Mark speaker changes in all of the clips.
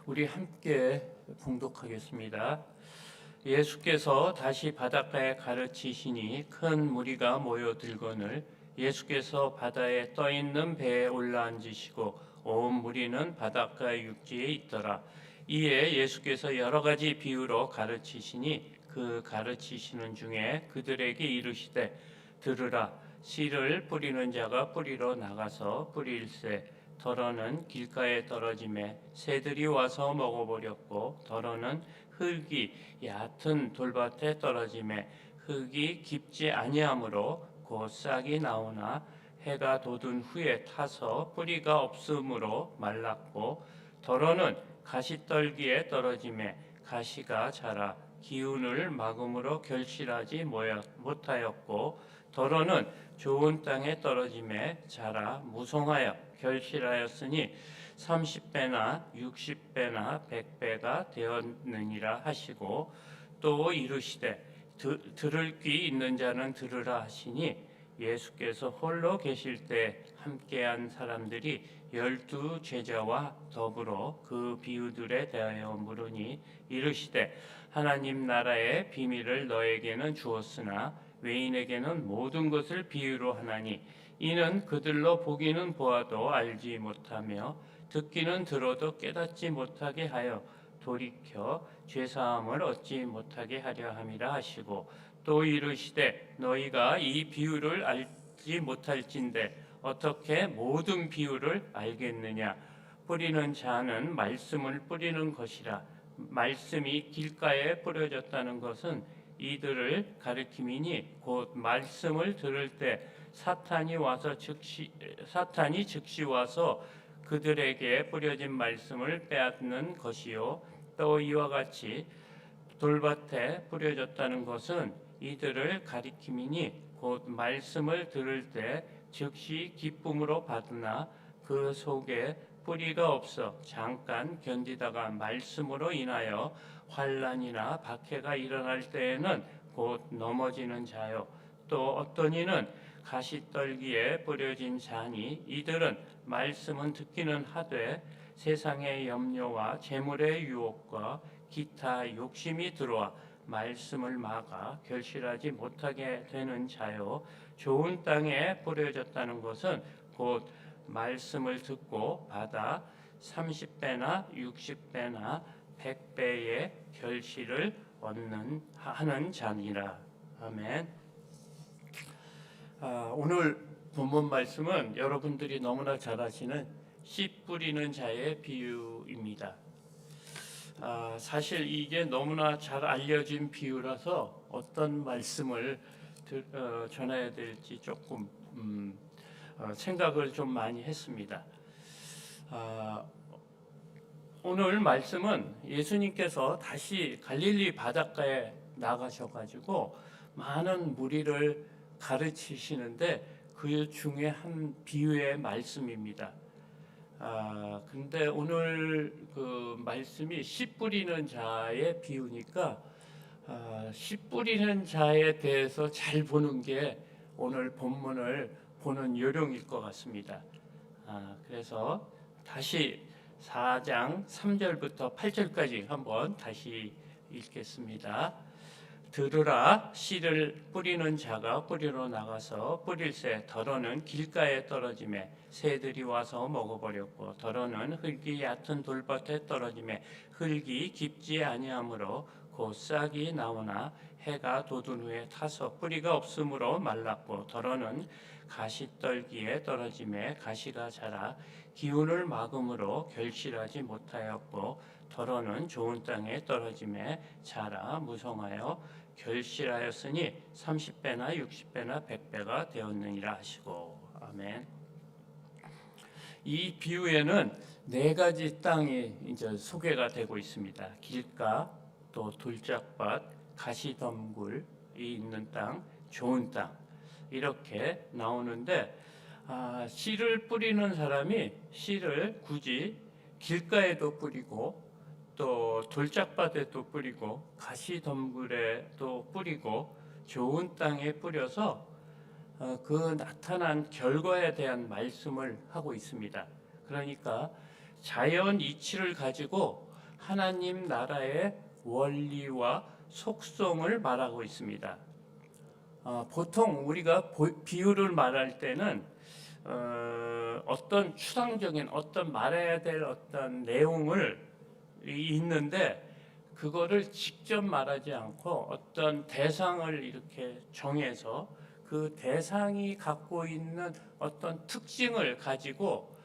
Speaker 1: 우리 함께 봉독하겠습니다. 예수께서 다시 바닷가에 가르치시니 큰 무리가 모여들거늘 예수께서 바다에 떠있는 배에 올라앉으시고 온 무리는 바닷가 육지에 있더라. 이에 예수께서 여러 가지 비유로 가르치시니 그 가르치시는 중에 그들에게 이르시되 들으라. 씨를 뿌리는 자가 뿌리러 나가서 뿌릴새 더러는 길가에 떨어짐에 새들이 와서 먹어버렸고 더러는 흙이 얕은 돌밭에 떨어짐에 흙이 깊지 아니하므로 곧 싹이 나오나 해가 돋은 후에 타서 뿌리가 없으므로 말랐고 더러는 가시떨기에 떨어짐에 가시가 자라 기운을 막음으로 결실하지 못하였고 더러는 좋은 땅에 떨어짐에 자라 무성하여 결실하였으니 30배나 60배나 100배가 되었느니라 하시고 또 이르시되 들을 귀 있는 자는 들으라 하시니 예수께서 홀로 계실 때 함께한 사람들이 12 제자와 더불어 그 비유들에 대하여 물으니 이르시되 하나님 나라의 비밀을 너에게는 주었으나 외인에게는 모든 것을 비유로 하나니 이는 그들로 보기는 보아도 알지 못하며 듣기는 들어도 깨닫지 못하게 하여 돌이켜 죄사함을 얻지 못하게 하려 함이라 하시고 또 이르시되 너희가 이 비유를 알지 못할진대 어떻게 모든 비유를 알겠느냐 뿌리는 자는 말씀을 뿌리는 것이라 말씀이 길가에 뿌려졌다는 것은 이들을 가리킴이니 곧 말씀을 들을 때 사탄이 즉시 와서 그들에게 뿌려진 말씀을 빼앗는 것이요 또 이와 같이 돌밭에 뿌려졌다는 것은 이들을 가리킴이니 곧 말씀을 들을 때 즉시 기쁨으로 받으나 그 속에 뿌리가 없어 잠깐 견디다가 말씀으로 인하여 환난이나 박해가 일어날 때에는 곧 넘어지는 자요 또 어떤 이는 가시떨기에 뿌려진 자니 이들은 말씀은 듣기는 하되 세상의 염려와 재물의 유혹과 기타 욕심이 들어와 말씀을 막아 결실하지 못하게 되는 자요 좋은 땅에 뿌려졌다는 것은 곧 말씀을 듣고 받아 30배나 60배나 100배의 결실을 하는 자니라. 아멘. 오늘 본문 말씀은 여러분들이 너무나 잘 아시는 씨 뿌리는 자의 비유입니다. 사실 이게 너무나 잘 알려진 비유라서 어떤 말씀을 전해야 될지 조금 생각을 좀 많이 했습니다. 오늘 말씀은 예수님께서 다시 갈릴리 바닷가에 나가셔가지고 많은 무리를 가르치시는데 그 중에 한 비유의 말씀입니다. 근데 오늘 그 말씀이 씨 뿌리는 자의 비유니까 씨 뿌리는 자에 대해서 잘 보는 게 오늘 본문을 보는 요령일 것 같습니다. 그래서 다시 4장 3절부터 8절까지 한번 다시 읽겠습니다. 들으라 씨를 뿌리는 자가 뿌리러 나가서 뿌릴새 더러는 길가에 떨어짐에 새들이 와서 먹어버렸고 더러는 흙이 얕은 돌밭에 떨어짐에 흙이 깊지 아니하므로 곧 싹이 나오나 해가 돋은 후에 타서 뿌리가 없으므로 말랐고 더러는 가시떨기에 떨어짐에 가시가 자라 기운을 막음으로 결실하지 못하였고 더러는 좋은 땅에 떨어짐에 자라 무성하여 결실하였으니 30배나 60배나 100배가 되었느니라 하시고 아멘. 이 비유에는 네 가지 땅이 이제 소개가 되고 있습니다. 길가, 또 돌짝밭, 가시덤굴이 있는 땅, 좋은 땅 이렇게 나오는데 씨를 뿌리는 사람이 씨를 굳이 길가에도 뿌리고 또 돌짝밭에도 뿌리고 가시덤굴에도 뿌리고 좋은 땅에 뿌려서 그 나타난 결과에 대한 말씀을 하고 있습니다. 그러니까 자연 이치를 가지고 하나님 나라의 원리와 속성을 말하고 있습니다. 보통 우리가 비유를 말할 때는 어떤 추상적인 어떤 말해야 될 어떤 내용을 있는데 그거를 직접 말하지 않고 어떤 대상을 이렇게 정해서 그 대상이 갖고 있는 어떤 특징을 가지고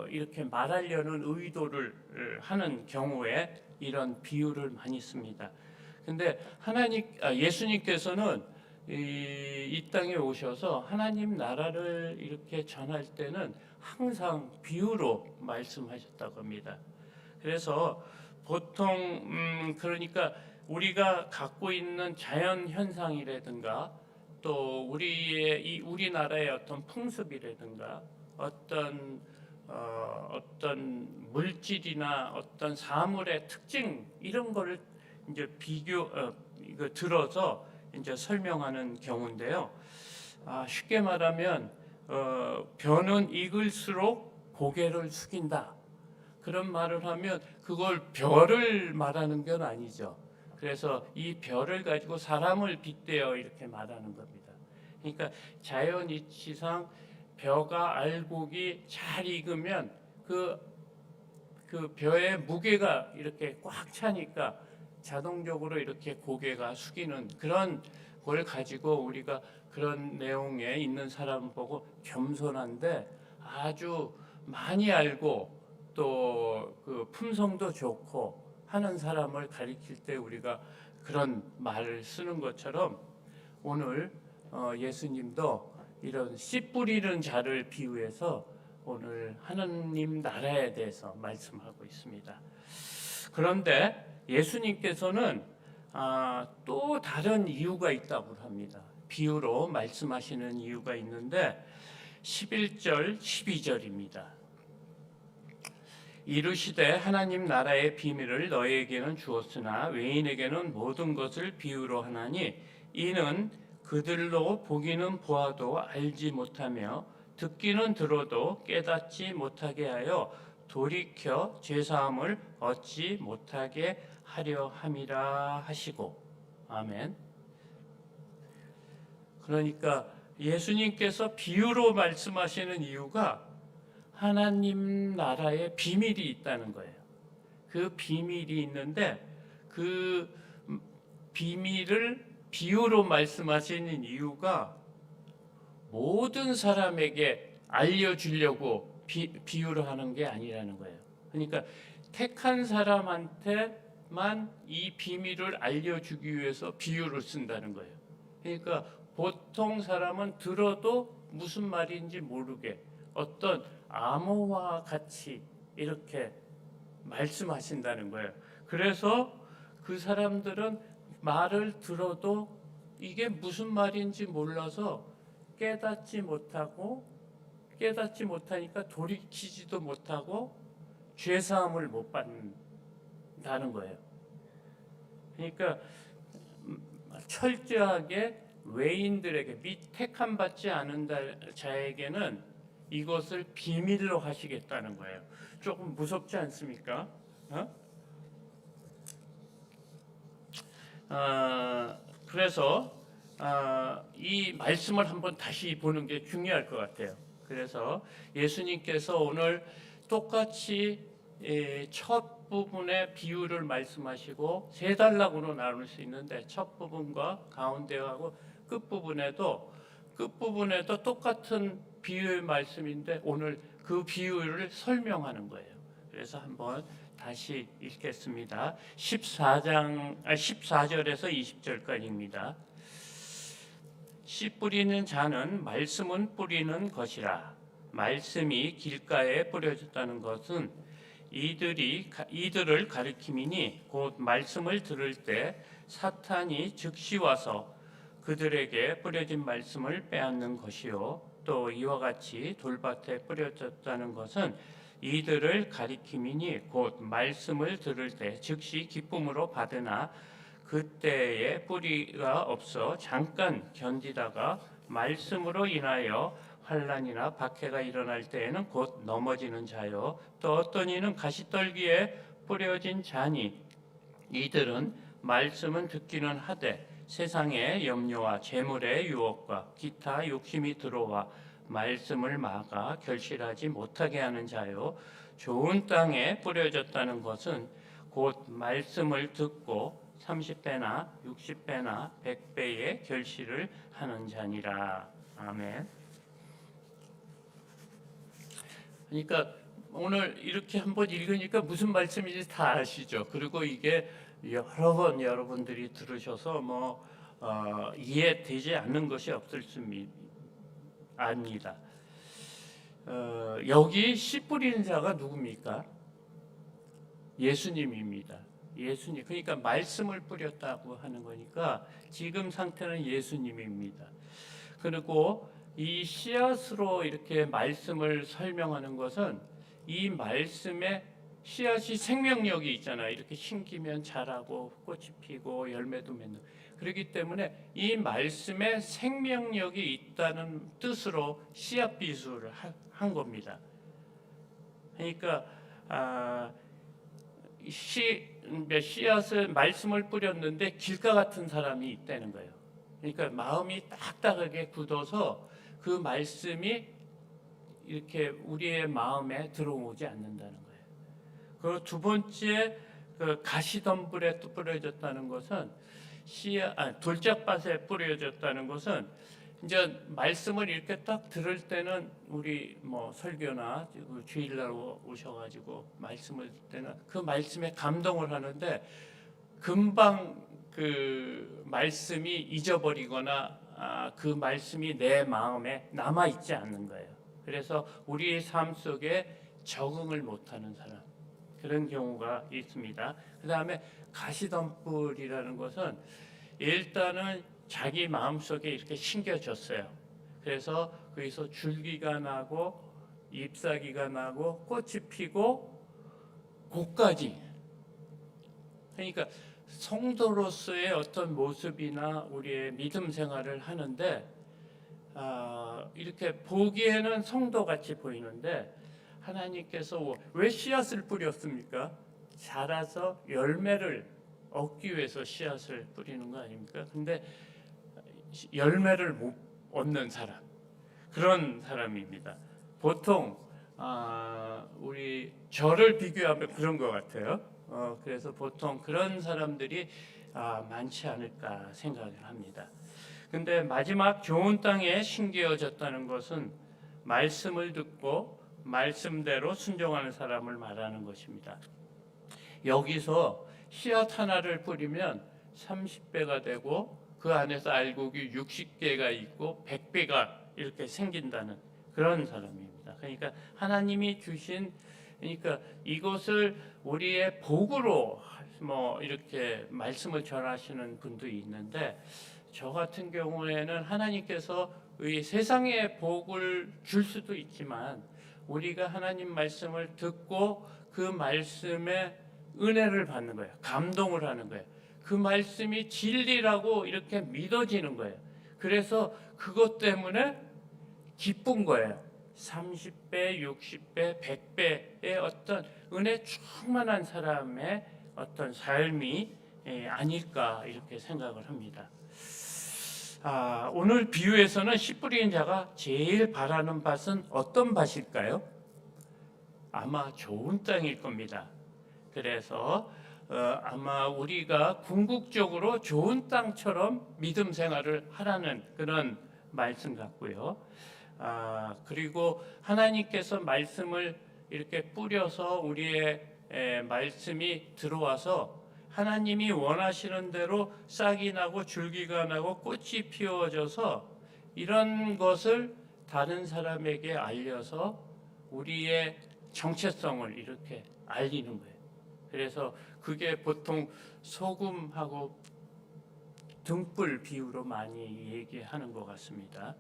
Speaker 1: 이렇게 말하려는 의도를 하는 경우에 이런 비유를 많이 씁니다. 근데 예수님께서는 이 땅에 오셔서 하나님 나라를 이렇게 전할 때는 항상 비유로 말씀하셨다고 합니다. 그래서 보통 그러니까 우리가 갖고 있는 자연 현상이라든가 또 우리나라의 어떤 풍습이라든가 어떤 물질이나 어떤 사물의 특징 이런 거를 이제 이거 들어서 이제 설명하는 경우인데요. 쉽게 말하면 벼는 익을수록 고개를 숙인다. 그런 말을 하면 그걸 벼를 말하는 건 아니죠. 그래서 이 벼를 가지고 사람을 빗대어 이렇게 말하는 겁니다. 그러니까 자연 이치상 벼가 알곡이 잘 익으면 그 벼의 무게가 이렇게 꽉 차니까 자동적으로 이렇게 고개가 숙이는 그런 걸 가지고 우리가 그런 내용에 있는 사람 보고 겸손한데 아주 많이 알고 또 그 품성도 좋고 하는 사람을 가리킬 때 우리가 그런 말을 쓰는 것처럼 오늘 예수님도 이런 씨 뿌리는 자를 비유해서 오늘 하나님 나라에 대해서 말씀하고 있습니다. 그런데 예수님께서는 또 다른 이유가 있다고 합니다. 비유로 말씀하시는 이유가 있는데 11절, 12절입니다. 이르시되 하나님 나라의 비밀을 너희에게는 주었으나 외인에게는 모든 것을 비유로 하나니 이는 그들로 보기는 보아도 알지 못하며 듣기는 들어도 깨닫지 못하게 하여 돌이켜 죄사함을 얻지 못하게 하려 함이라 하시고. 아멘. 그러니까 예수님께서 비유로 말씀하시는 이유가 하나님 나라의 비밀이 있다는 거예요. 그 비밀이 있는데 그 비밀을 비유로 말씀하시는 이유가 모든 사람에게 알려주려고 비유를 하는 게 아니라는 거예요. 그러니까 택한 사람한테만 이 비밀을 알려주기 위해서 비유를 쓴다는 거예요. 그러니까 보통 사람은 들어도 무슨 말인지 모르게 어떤 암호와 같이 이렇게 말씀하신다는 거예요. 그래서 그 사람들은 말을 들어도 이게 무슨 말인지 몰라서 깨닫지 못하니까 돌이키지도 못하고 죄사함을 못 받는다는 거예요. 그러니까 철저하게 외인들에게 택함 받지 않은 자에게는 이것을 비밀로 하시겠다는 거예요. 조금 무섭지 않습니까? 그래서 이 말씀을 한번 다시 보는 게 중요할 것 같아요. 그래서 예수님께서 오늘 똑같이 첫 부분의 비유를 말씀하시고 세 단락으로 나눌 수 있는데 첫 부분과 가운데하고 끝부분에도 똑같은 비유의 말씀인데 오늘 그 비유를 설명하는 거예요. 그래서 한번 다시 읽겠습니다. 14절에서 20절까지입니다. 씨 뿌리는 자는 말씀은 뿌리는 것이라. 말씀이 길가에 뿌려졌다는 것은 이들을 가리킴이니 곧 말씀을 들을 때 사탄이 즉시 와서 그들에게 뿌려진 말씀을 빼앗는 것이요. 또 이와 같이 돌밭에 뿌려졌다는 것은 이들을 가리킴이니 곧 말씀을 들을 때 즉시 기쁨으로 받으나 그때에 뿌리가 없어 잠깐 견디다가 말씀으로 인하여 환난이나 박해가 일어날 때에는 곧 넘어지는 자요. 또 어떤 이는 가시떨기에 뿌려진 자니 이들은 말씀은 듣기는 하되 세상의 염려와 재물의 유혹과 기타 욕심이 들어와 말씀을 막아 결실하지 못하게 하는 자요. 좋은 땅에 뿌려졌다는 것은 곧 말씀을 듣고 30배나 60배나 100배의 결실을 하는 자니라. 아멘. 그러니까 오늘 이렇게 한번 읽으니까 무슨 말씀인지 다 아시죠? 그리고 이게 여러 번 여러분들이 들으셔서 이해되지 않는 것이 없을 수 압니다. 여기 씨 뿌리는 자가 누굽니까? 예수님입니다. 예수님. 그러니까 말씀을 뿌렸다고 하는 거니까 지금 상태는 예수님입니다. 그리고 이 씨앗으로 이렇게 말씀을 설명하는 것은 이 말씀에 씨앗이 생명력이 있잖아요. 이렇게 심기면 자라고 꽃이 피고 열매도 맺는. 그렇기 때문에 이 말씀에 생명력이 있다는 뜻으로 씨앗 비유를 한 겁니다. 그러니까 씨앗을 말씀을 뿌렸는데 길가 같은 사람이 있다는 거예요. 그러니까 마음이 딱딱하게 굳어서 그 말씀이 이렇게 우리의 마음에 들어오지 않는다는 거예요. 그리고 두 번째 그 가시덤불에 또 뿌려졌다는 것은 돌짝밭에 뿌려졌다는 것은 이제 말씀을 이렇게 딱 들을 때는 우리 설교나 주일날 오셔가지고 말씀을 듣을 때는 그 말씀에 감동을 하는데 금방 그 말씀이 잊어버리거나 그 말씀이 내 마음에 남아 있지 않는 거예요. 그래서 우리의 삶 속에 적응을 못하는 사람 그런 경우가 있습니다. 그 다음에 가시덤불이라는 것은 일단은 자기 마음속에 이렇게 심겨졌어요. 그래서 거기서 줄기가 나고 잎사귀가 나고 꽃이 피고 고까지. 그러니까 성도로서의 어떤 모습이나 우리의 믿음 생활을 하는데 이렇게 보기에는 성도같이 보이는데 하나님께서 왜 씨앗을 뿌렸습니까? 자라서 열매를 얻기 위해서 씨앗을 뿌리는 거 아닙니까? 근데 열매를 못 얻는 사람 그런 사람입니다. 보통 우리 저를 비교하면 그런 것 같아요. 그래서 보통 그런 사람들이 많지 않을까 생각을 합니다. 근데 마지막 좋은 땅에 심겨졌다는 것은 말씀을 듣고 말씀대로 순종하는 사람을 말하는 것입니다. 여기서 씨앗 하나를 뿌리면 30배가 되고 그 안에서 알곡이 60개가 있고 100배가 이렇게 생긴다는 그런 사람입니다. 그러니까 하나님이 주신 그러니까 이것을 우리의 복으로 이렇게 말씀을 전하시는 분도 있는데 저 같은 경우에는 하나님께서 이 세상의 복을 줄 수도 있지만 우리가 하나님 말씀을 듣고 그 말씀에 은혜를 받는 거예요. 감동을 하는 거예요. 그 말씀이 진리라고 이렇게 믿어지는 거예요. 그래서 그것 때문에 기쁜 거예요. 30배, 60배, 100배의 어떤 은혜 충만한 사람의 어떤 삶이 아닐까 이렇게 생각을 합니다. 오늘 비유에서는 씨 뿌리는 자가 제일 바라는 밭은 어떤 밭일까요? 아마 좋은 땅일 겁니다. 그래서 아마 우리가 궁극적으로 좋은 땅처럼 믿음 생활을 하라는 그런 말씀 같고요. 그리고 하나님께서 말씀을 이렇게 뿌려서 우리의 말씀이 들어와서 하나님이 원하시는 대로 싹이 나고 줄기가 나고 꽃이 피어져서 이런 것을 다른 사람에게 알려서 우리의 정체성을 이렇게 알리는 거예요. 그래서 그게 보통 소금하고 등불 비유로 많이 얘기하는 것 같습니다.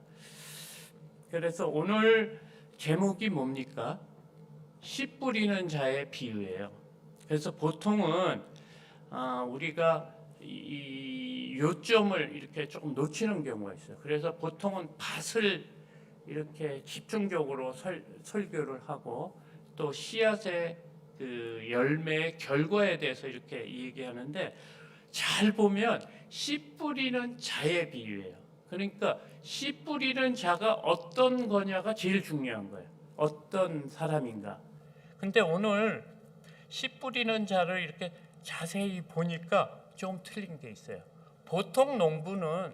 Speaker 1: 그래서 오늘 제목이 뭡니까? 씨 뿌리는 자의 비유예요. 그래서 보통은 우리가 이 요점을 이렇게 조금 놓치는 경우가 있어요. 그래서 보통은 밭을 이렇게 집중적으로 설교를 하고 또 씨앗에 그 열매의 결과에 대해서 이렇게 얘기하는데, 잘 보면 씨 뿌리는 자의 비유예요. 그러니까 씨 뿌리는 자가 어떤 거냐가 제일 중요한 거예요. 어떤 사람인가. 근데 오늘 씨 뿌리는 자를 이렇게 자세히 보니까 좀 틀린 게 있어요. 보통 농부는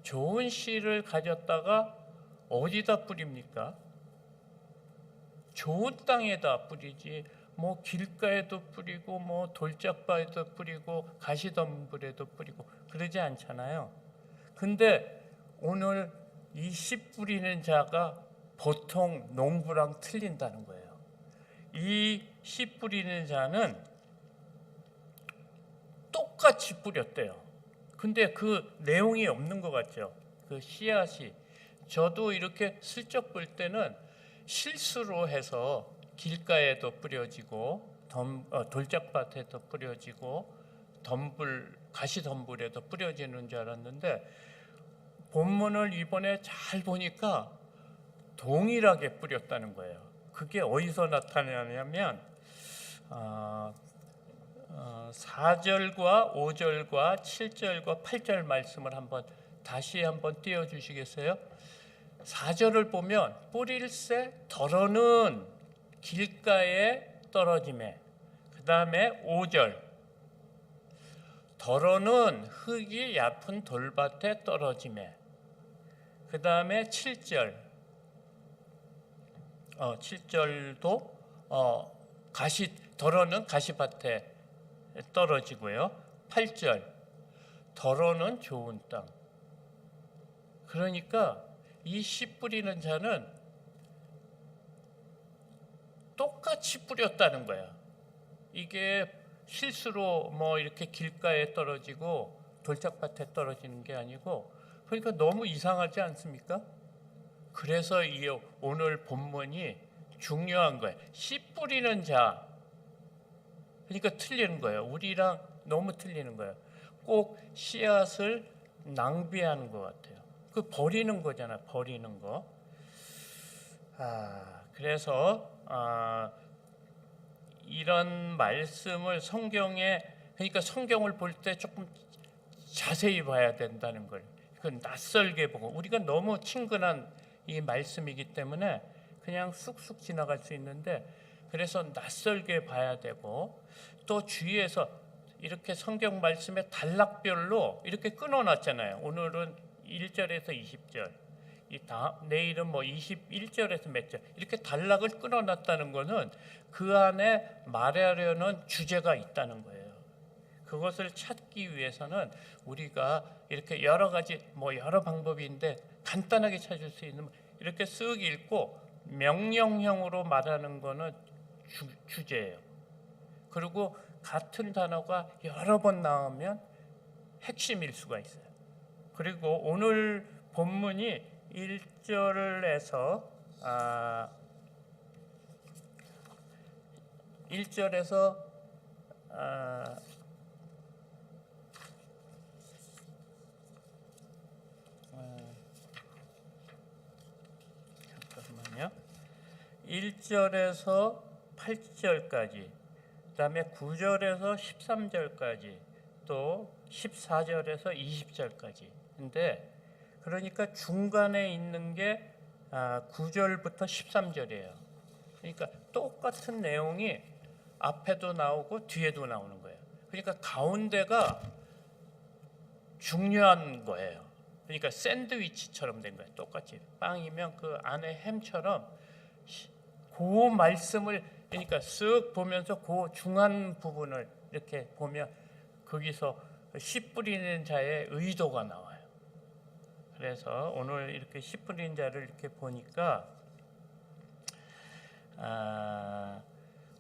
Speaker 1: 좋은 씨를 가졌다가 어디다 뿌립니까? 좋은 땅에다 뿌리지, 뭐 길가에도 뿌리고 뭐 돌짝바에도 뿌리고 가시덤불에도 뿌리고 그러지 않잖아요. 근데 오늘 이 씨 뿌리는 자가 보통 농부랑 틀린다는 거예요. 이 씨 뿌리는 자는 똑같이 뿌렸대요. 근데 그 내용이 없는 것 같죠. 그 씨앗이, 저도 이렇게 슬쩍 볼 때는 실수로 해서 길가에도 뿌려지고 돌짝밭에도 뿌려지고 가시덤불에도 뿌려지는 줄 알았는데, 본문을 이번에 잘 보니까 동일하게 뿌렸다는 거예요. 그게 어디서 나타나냐면 4절과 5절과 7절과 8절 말씀을 다시 한번 띄워주시겠어요? 4절을 보면 뿌릴새 덜어는 길가에 떨어지매, 그 다음에 5절 덜어는 흙이 얕은 돌밭에 떨어지매, 그 다음에 7절 7절도 덜어는 가시밭에 떨어지고요. 8절 덜어는 좋은 땅. 그러니까 이 씨 뿌리는 자는 똑같이 뿌렸다는 거야. 이게 실수로 뭐 이렇게 길가에 떨어지고 돌짝밭에 떨어지는 게 아니고, 그러니까 너무 이상하지 않습니까? 그래서 이 오늘 본문이 중요한 거예요. 씨 뿌리는 자, 그러니까 틀리는 거예요. 우리랑 너무 틀리는 거예요. 꼭 씨앗을 낭비하는 것 같아요. 그 버리는 거잖아, 버리는 거. 그래서 이런 말씀을 그러니까 성경을 볼 때 조금 자세히 봐야 된다는 걸. 그건 낯설게 보고, 우리가 너무 친근한 이 말씀이기 때문에 그냥 쑥쑥 지나갈 수 있는데, 그래서 낯설게 봐야 되고, 또 주위에서 이렇게 성경 말씀의 단락별로 이렇게 끊어놨잖아요. 오늘은 1절에서 20절, 내일은 뭐 21절에서 몇 절, 이렇게 단락을 끊어놨다는 것은 그 안에 말하려는 주제가 있다는 거예요. 그것을 찾기 위해서는 우리가 이렇게 여러 가지 여러 방법인데 간단하게 찾을 수 있는, 이렇게 쓱 읽고 명령형으로 말하는 거는 주제예요. 그리고 같은 단어가 여러 번 나오면 핵심일 수가 있어요. 그리고 오늘 본문이 1절에서 1절에서 8절까지, 그다음에 9절에서 13절까지, 또 14절에서 20절까지. 근데 그러니까 중간에 있는 게 9절부터 13절이에요. 그러니까 똑같은 내용이 앞에도 나오고 뒤에도 나오는 거예요. 그러니까 가운데가 중요한 거예요. 그러니까 샌드위치처럼 된 거예요. 똑같이 빵이면 그 안에 햄처럼 그 말씀을, 그러니까 쓱 보면서 그 중간 부분을 이렇게 보면 거기서 씨 뿌리는 자의 의도가 나와요. 그래서 오늘 이렇게 씨 뿌리는 자를 이렇게 보니까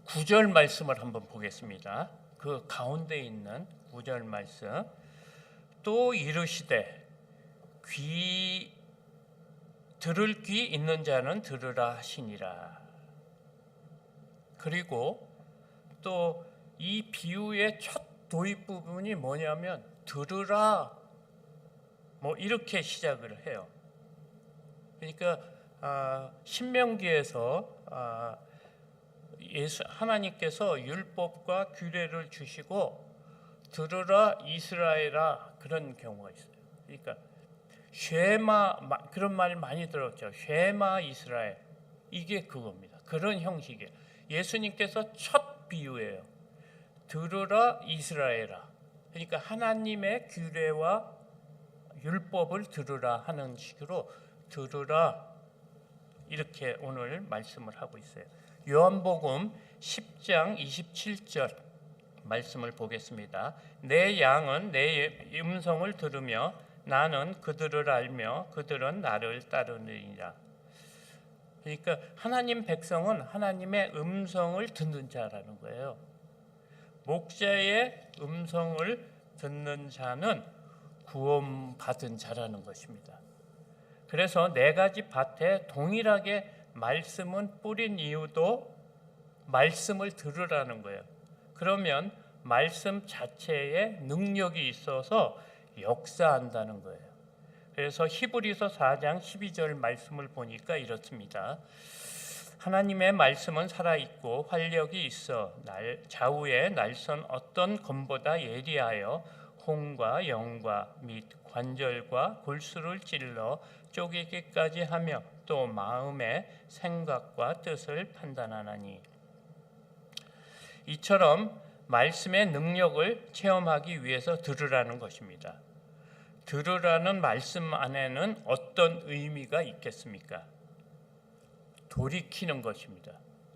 Speaker 1: 9절 말씀을 한번 보겠습니다. 그 가운데 있는 9절 말씀. 또 이르시되 들을 귀 있는 자는 들으라 하시니라. 그리고 또 이 비유의 첫 도입 부분이 뭐냐면 들으라, 이렇게 시작을 해요. 그러니까 신명기에서 하나님께서 율법과 규례를 주시고 들으라 이스라엘아 그런 경우가 있어요. 그러니까 쉐마 그런 말 많이 들었죠. 쉐마 이스라엘 이게 그겁니다. 그런 형식이에요. 예수님께서 첫 비유예요. 들으라 이스라엘아. 그러니까 하나님의 규례와 율법을 들으라 하는 식으로 들으라 이렇게 오늘 말씀을 하고 있어요. 요한복음 10장 27절 말씀을 보겠습니다. 내 양은 내 음성을 들으며 나는 그들을 알며 그들은 나를 따르느니라. 그러니까 하나님 백성은 하나님의 음성을 듣는 자라는 거예요. 목자의 음성을 듣는 자는 구원받은 자라는 것입니다. 그래서 네 가지 밭에 동일하게 말씀은 뿌린 이유도 말씀을 들으라는 거예요. 그러면 말씀 자체에 능력이 있어서 역사한다는 거예요. 그래서 히브리서 4장 12절 말씀을 보니까 이렇습니다. 하나님의 말씀은 살아있고 활력이 있어 좌우에 날선 어떤 검보다 예리하여 혼과 영과 및 관절과 골수를 찔러 쪼개기까지 하며 또 마음의 생각과 뜻을 판단하나니. 이처럼 말씀의 능력을 체험하기 위해서 들으라는 것입니다. 들으라는 말씀 안에는 어떤 의미가 있겠습니까? 돌이키는 것입니다.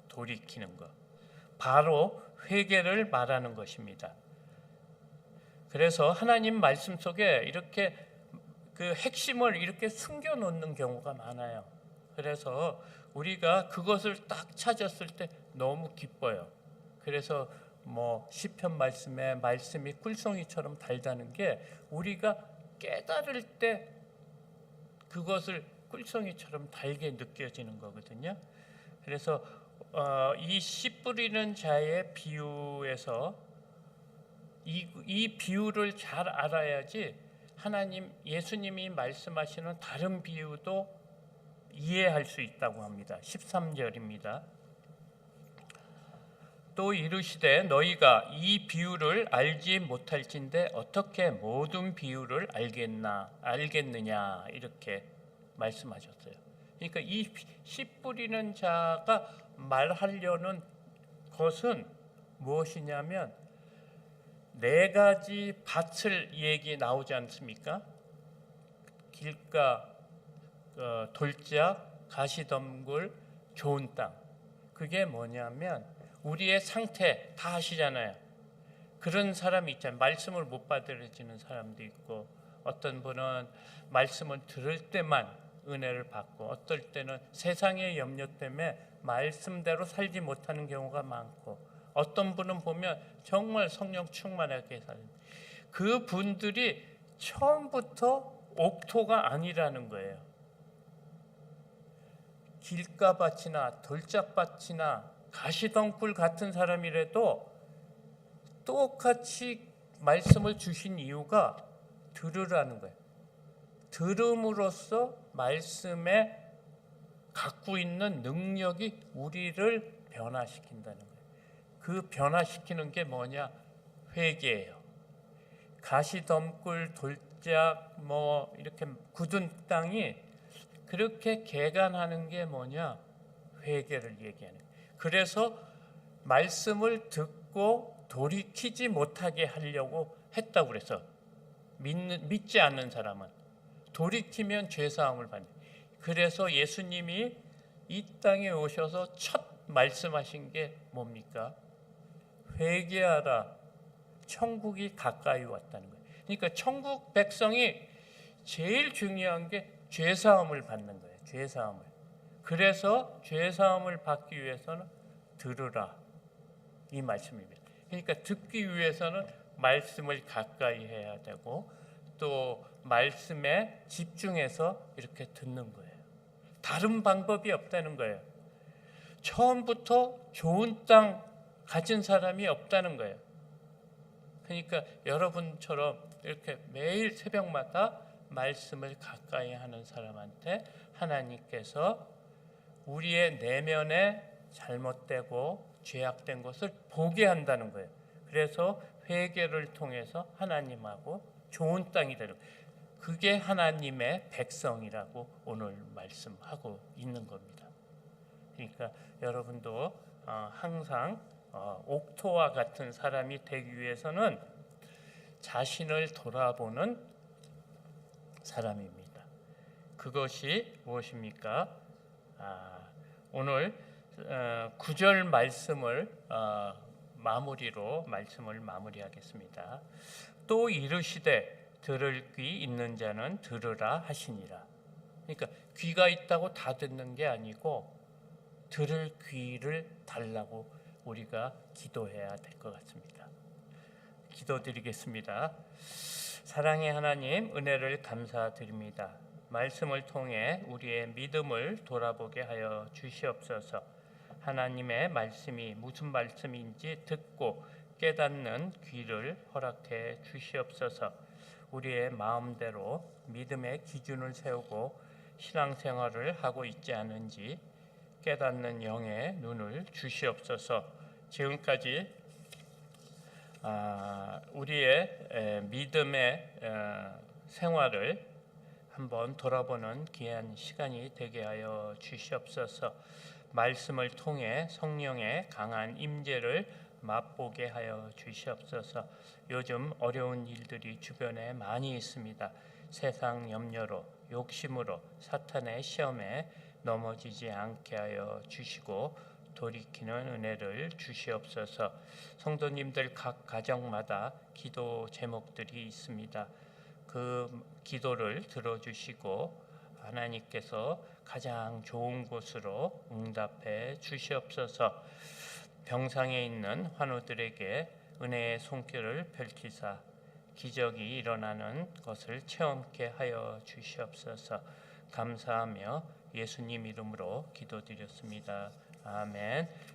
Speaker 1: 돌이키는 것. 바로 회개를 말하는 것입니다. 그래서 하나님 말씀 속에 이렇게 그 핵심을 이렇게 숨겨 놓는 경우가 많아요. 그래서 우리가 그것을 딱 찾았을 때 너무 기뻐요. 그래서 시편 말씀에 말씀이 꿀송이처럼 달다는 게 우리가 깨달을 때 그것을 꿀송이처럼 달게 느껴지는 거거든요. 그래서 이 씨 뿌리는 자의 비유에서 이 비유를 잘 알아야지 예수님이 말씀하시는 다른 비유도 이해할 수 있다고 합니다. 13절입니다. 또 이르시되 너희가 이 비유를 알지 못할진대 어떻게 모든 비유를 알겠느냐 이렇게 말씀하셨어요. 그러니까 이 씨 뿌리는 자가 말하려는 것은 무엇이냐면 네 가지 밭을 얘기 나오지 않습니까? 길가, 돌짝, 가시덤굴, 좋은 땅. 그게 뭐냐면 우리의 상태 다 아시잖아요. 그런 사람이 있잖아요. 말씀을 못 받아들이는 사람도 있고 어떤 분은 말씀을 들을 때만 은혜를 받고 어떨 때는 세상의 염려 때문에 말씀대로 살지 못하는 경우가 많고 어떤 분은 보면 정말 성령 충만하게 사는 그 분들이 처음부터 옥토가 아니라는 거예요. 길가밭이나 돌짝밭이나 가시덩굴 같은 사람이라도 똑같이 말씀을 주신 이유가 들으라는 거예요. 들음으로써 말씀에 갖고 있는 능력이 우리를 변화시킨다는 거예요. 그 변화시키는 게 뭐냐? 회개예요. 가시덤굴, 돌짝, 이렇게 굳은 땅이 그렇게 개간하는 게 뭐냐? 회개를 얘기하는 거예요. 그래서 말씀을 듣고 돌이키지 못하게 하려고 했다고 그래서 믿지 않는 사람은 돌이키면 죄사함을 받는. 그래서 예수님이 이 땅에 오셔서 첫 말씀하신 게 뭡니까? 회개하라. 천국이 가까이 왔다는 거예요. 그러니까 천국 백성이 제일 중요한 게 죄사함을 받는 거예요. 죄사함을. 그래서 죄사함을 받기 위해서는 들으라. 이 말씀입니다. 그러니까 듣기 위해서는 말씀을 가까이 해야 되고 또 말씀에 집중해서 이렇게 듣는 거예요. 다른 방법이 없다는 거예요. 처음부터 좋은 땅 가진 사람이 없다는 거예요. 그러니까 여러분처럼 이렇게 매일 새벽마다 말씀을 가까이 하는 사람한테 하나님께서 우리의 내면에 잘못되고 죄악된 것을 보게 한다는 거예요. 그래서 회개를 통해서 하나님하고 좋은 땅이 되는 거예요. 그게 하나님의 백성이라고 오늘 말씀하고 있는 겁니다. 그러니까 여러분도 항상 옥토와 같은 사람이 되기 위해서는 자신을 돌아보는 사람입니다. 그것이 무엇입니까? 오늘 9절 말씀을 마무리로 말씀을 마무리하겠습니다. 또 이르시되 들을 귀 있는 자는 들으라 하시니라. 그러니까 귀가 있다고 다 듣는 게 아니고 들을 귀를 달라고 우리가 기도해야 될 것 같습니다. 기도드리겠습니다. 사랑의 하나님, 은혜를 감사드립니다. 말씀을 통해 우리의 믿음을 돌아보게 하여 주시옵소서. 하나님의 말씀이 무슨 말씀인지 듣고 깨닫는 귀를 허락해 주시옵소서. 우리의 마음대로 믿음의 기준을 세우고 신앙생활을 하고 있지 않은지 깨닫는 영의 눈을 주시옵소서. 지금까지 우리의 믿음의 생활을 한번 돌아보는 귀한 시간이 되게 하여 주시옵소서. 말씀을 통해 성령의 강한 임재를 맛보게 하여 주시옵소서. 요즘 어려운 일들이 주변에 많이 있습니다. 세상 염려로 욕심으로 사탄의 시험에 넘어지지 않게 하여 주시고 돌이키는 은혜를 주시옵소서. 성도님들 각 가정마다 기도 제목들이 있습니다. 그 기도를 들어주시고 하나님께서 가장 좋은 곳으로 응답해 주시옵소서. 병상에 있는 환우들에게 은혜의 손길을 펼치사 기적이 일어나는 것을 체험케 하여 주시옵소서. 감사하며 예수님 이름으로 기도드렸습니다. 아멘.